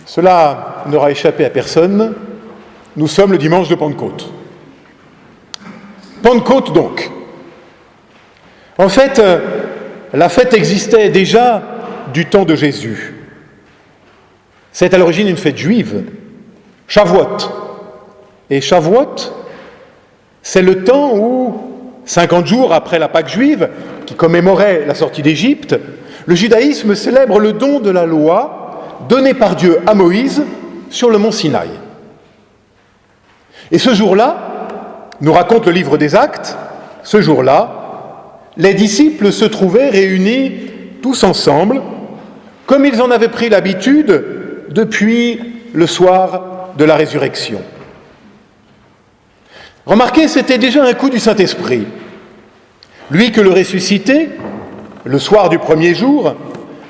Cela n'aura échappé à personne, nous sommes le dimanche de Pentecôte. Pentecôte donc. En fait, la fête existait déjà du temps de Jésus. C'est à l'origine une fête juive, Shavuot. Et Shavuot, c'est le temps où, 50 jours après la Pâque juive, qui commémorait la sortie d'Égypte, le judaïsme célèbre le don de la loi donné par Dieu à Moïse sur le mont Sinaï. Et ce jour-là, nous raconte le livre des Actes, ce jour-là, les disciples se trouvaient réunis tous ensemble, comme ils en avaient pris l'habitude depuis le soir de la résurrection. Remarquez, c'était déjà un coup du Saint-Esprit. Lui que le ressuscité, le soir du premier jour,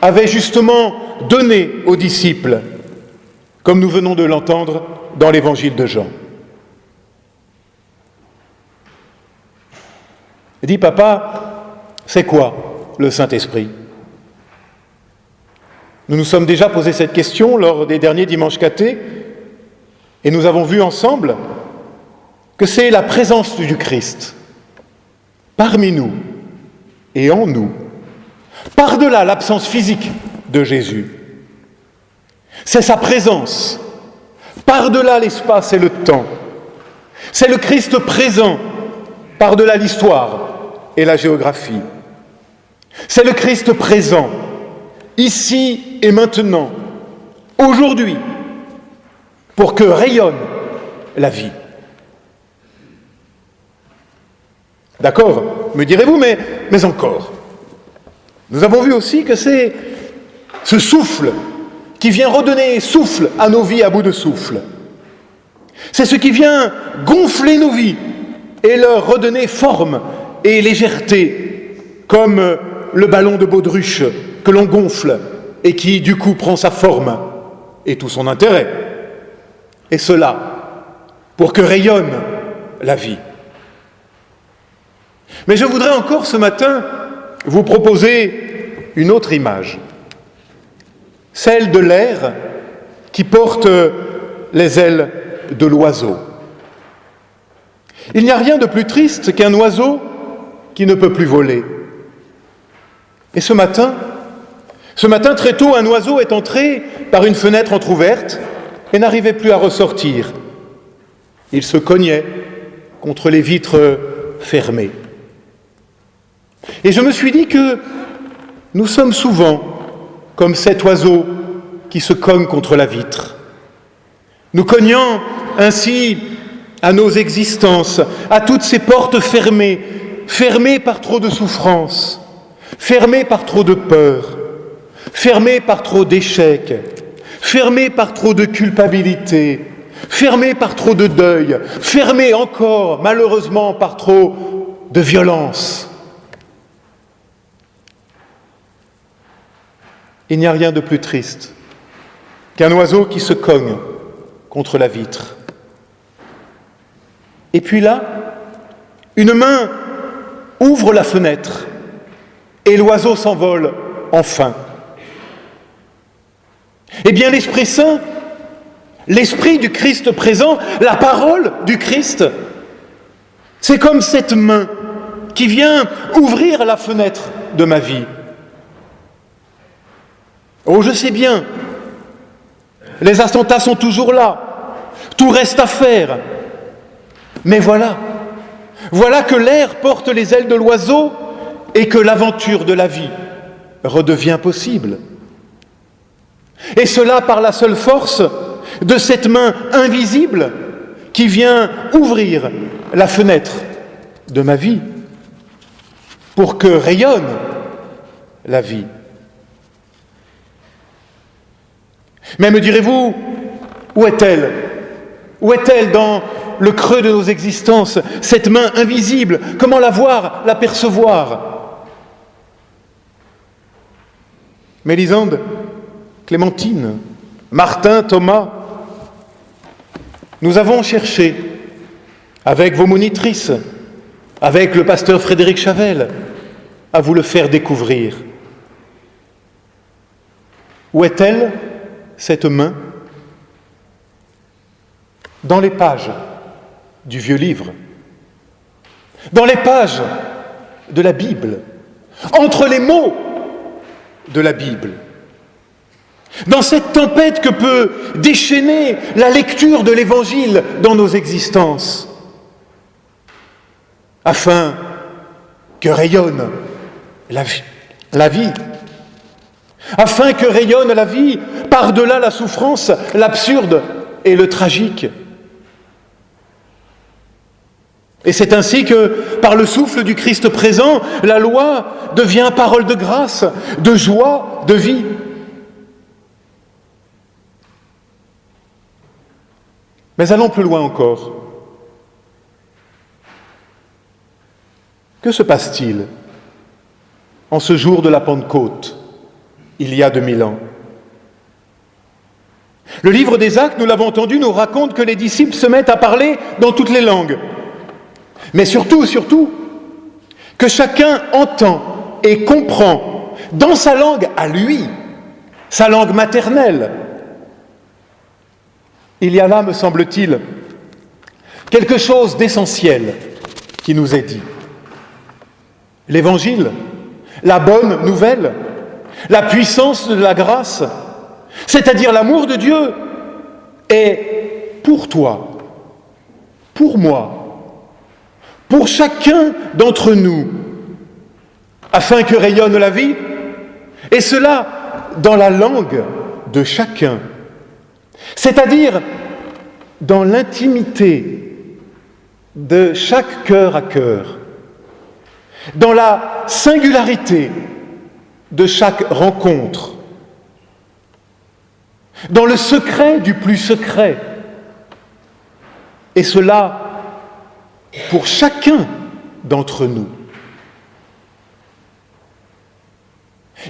avait justement donné aux disciples, comme nous venons de l'entendre dans l'évangile de Jean. Il dit, papa, c'est quoi le Saint-Esprit ? Nous nous sommes déjà posé cette question lors des derniers dimanches cathés, et nous avons vu ensemble que c'est la présence du Christ parmi nous et en nous, par-delà l'absence physique de Jésus. C'est sa présence, par-delà l'espace et le temps. C'est le Christ présent, par-delà l'histoire et la géographie. C'est le Christ présent, ici et maintenant, aujourd'hui, pour que rayonne la vie. D'accord, me direz-vous, mais encore. Nous avons vu aussi que c'est ce souffle qui vient redonner souffle à nos vies à bout de souffle. C'est ce qui vient gonfler nos vies et leur redonner forme et légèreté, comme le ballon de baudruche que l'on gonfle et qui, du coup, prend sa forme et tout son intérêt. Et cela, pour que rayonne la vie. Mais je voudrais encore ce matin vous proposer une autre image, celle de l'air qui porte les ailes de l'oiseau. Il n'y a rien de plus triste qu'un oiseau qui ne peut plus voler. Et ce matin, très tôt, un oiseau est entré par une fenêtre entr'ouverte et n'arrivait plus à ressortir. Il se cognait contre les vitres fermées. Et je me suis dit que nous sommes souvent comme cet oiseau qui se cogne contre la vitre, nous cognant ainsi à nos existences, à toutes ces portes fermées, fermées par trop de souffrance, fermées par trop de peur, fermées par trop d'échecs, fermées par trop de culpabilité, fermées par trop de deuil, fermées encore, malheureusement, par trop de violence. Il n'y a rien de plus triste qu'un oiseau qui se cogne contre la vitre. Et puis là, une main ouvre la fenêtre et l'oiseau s'envole enfin. Eh bien, l'Esprit Saint, l'Esprit du Christ présent, la parole du Christ, c'est comme cette main qui vient ouvrir la fenêtre de ma vie. Oh, je sais bien, les attentats sont toujours là, tout reste à faire. Mais voilà que l'air porte les ailes de l'oiseau et que l'aventure de la vie redevient possible. Et cela par la seule force de cette main invisible qui vient ouvrir la fenêtre de ma vie pour que rayonne la vie. Mais me direz-vous, où est-elle ? Où est-elle dans le creux de nos existences, cette main invisible ? Comment la voir, l'apercevoir ? Mélisande, Clémentine, Martin, Thomas, nous avons cherché, avec vos monitrices, avec le pasteur Frédéric Chavel, à vous le faire découvrir. Où est-elle, cette main dans les pages du vieux livre, dans les pages de la Bible, entre les mots de la Bible, dans cette tempête que peut déchaîner la lecture de l'Évangile dans nos existences, afin que rayonne la vie, afin que rayonne la vie par-delà la souffrance, l'absurde et le tragique. Et c'est ainsi que, par le souffle du Christ présent, la loi devient parole de grâce, de joie, de vie. Mais allons plus loin encore. Que se passe-t-il en ce jour de la Pentecôte, il y a 2000 ans? Le livre des Actes, nous l'avons entendu, nous raconte que les disciples se mettent à parler dans toutes les langues. Mais surtout, que chacun entend et comprend dans sa langue à lui, sa langue maternelle. Il y a là, me semble-t-il, quelque chose d'essentiel qui nous est dit. L'Évangile, la bonne nouvelle, la puissance de la grâce, c'est-à-dire l'amour de Dieu, est pour toi, pour moi, pour chacun d'entre nous, afin que rayonne la vie, et cela dans la langue de chacun, c'est-à-dire dans l'intimité de chaque cœur à cœur, dans la singularité de chaque rencontre, dans le secret du plus secret, et cela pour chacun d'entre nous.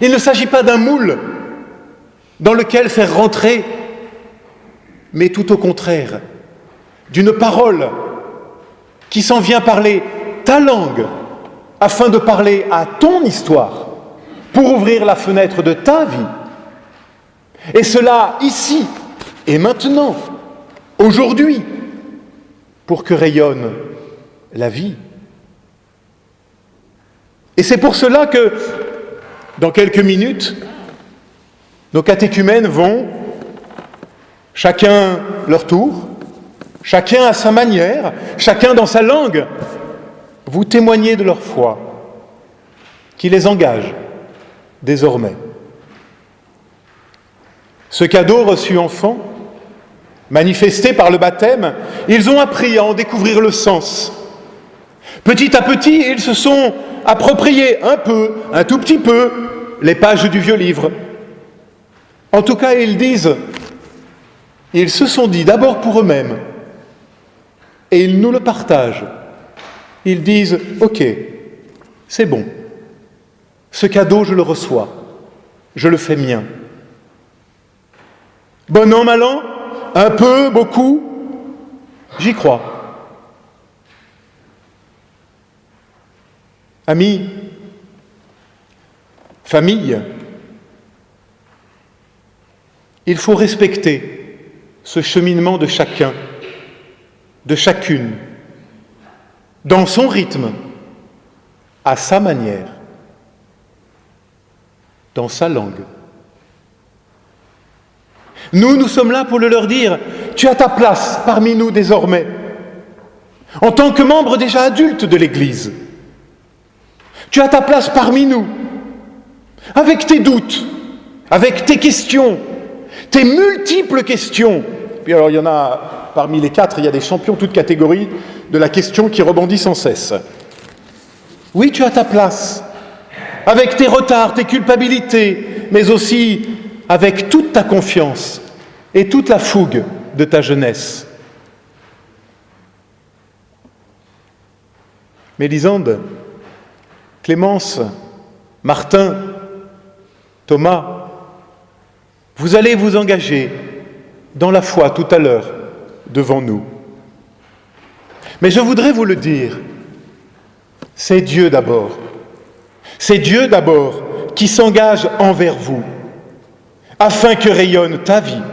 Il ne s'agit pas d'un moule dans lequel faire rentrer, mais tout au contraire, d'une parole qui s'en vient parler ta langue, afin de parler à ton histoire, pour ouvrir la fenêtre de ta vie. Et cela ici et maintenant, aujourd'hui, pour que rayonne la vie. Et c'est pour cela que, dans quelques minutes, nos catéchumènes vont, chacun leur tour, chacun à sa manière, chacun dans sa langue, vous témoigner de leur foi, qui les engage désormais. Ce cadeau reçu enfant, manifesté par le baptême, ils ont appris à en découvrir le sens. Petit à petit, ils se sont appropriés un tout petit peu, les pages du vieux livre. En tout cas, ils se sont dit d'abord pour eux-mêmes, et ils nous le partagent. Ils disent « Ok, c'est bon, ce cadeau je le reçois, je le fais mien. Bon an, mal an, un peu, beaucoup, j'y crois. » Amis, famille, il faut respecter ce cheminement de chacun, de chacune, dans son rythme, à sa manière, dans sa langue. Nous sommes là pour le leur dire, tu as ta place parmi nous désormais, en tant que membre déjà adulte de l'Église. Tu as ta place parmi nous, avec tes doutes, avec tes questions, tes multiples questions. Puis alors il y en a, parmi les 4, il y a des champions toutes catégories de la question qui rebondit sans cesse. Oui, tu as ta place, avec tes retards, tes culpabilités, mais aussi avec toute ta confiance et toute la fougue de ta jeunesse. Mélisande, Clémence, Martin, Thomas, vous allez vous engager dans la foi tout à l'heure devant nous. Mais je voudrais vous le dire, c'est Dieu d'abord. C'est Dieu d'abord qui s'engage envers vous, afin que rayonne ta vie.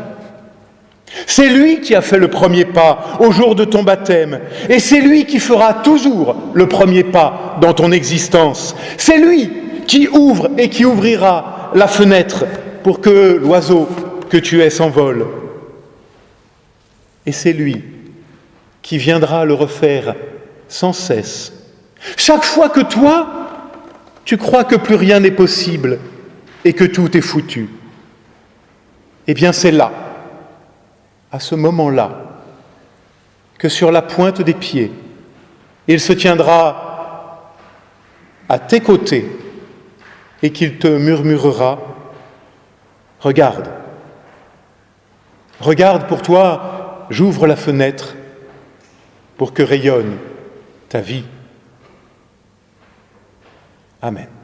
C'est lui qui a fait le premier pas au jour de ton baptême. Et c'est lui qui fera toujours le premier pas dans ton existence. C'est lui qui ouvre et qui ouvrira la fenêtre pour que l'oiseau que tu es s'envole. Et c'est lui qui viendra le refaire sans cesse. Chaque fois que toi, tu crois que plus rien n'est possible et que tout est foutu, eh bien c'est là, à ce moment-là, que sur la pointe des pieds, il se tiendra à tes côtés et qu'il te murmurera « Regarde, regarde pour toi, j'ouvre la fenêtre pour que rayonne ta vie. » Amen.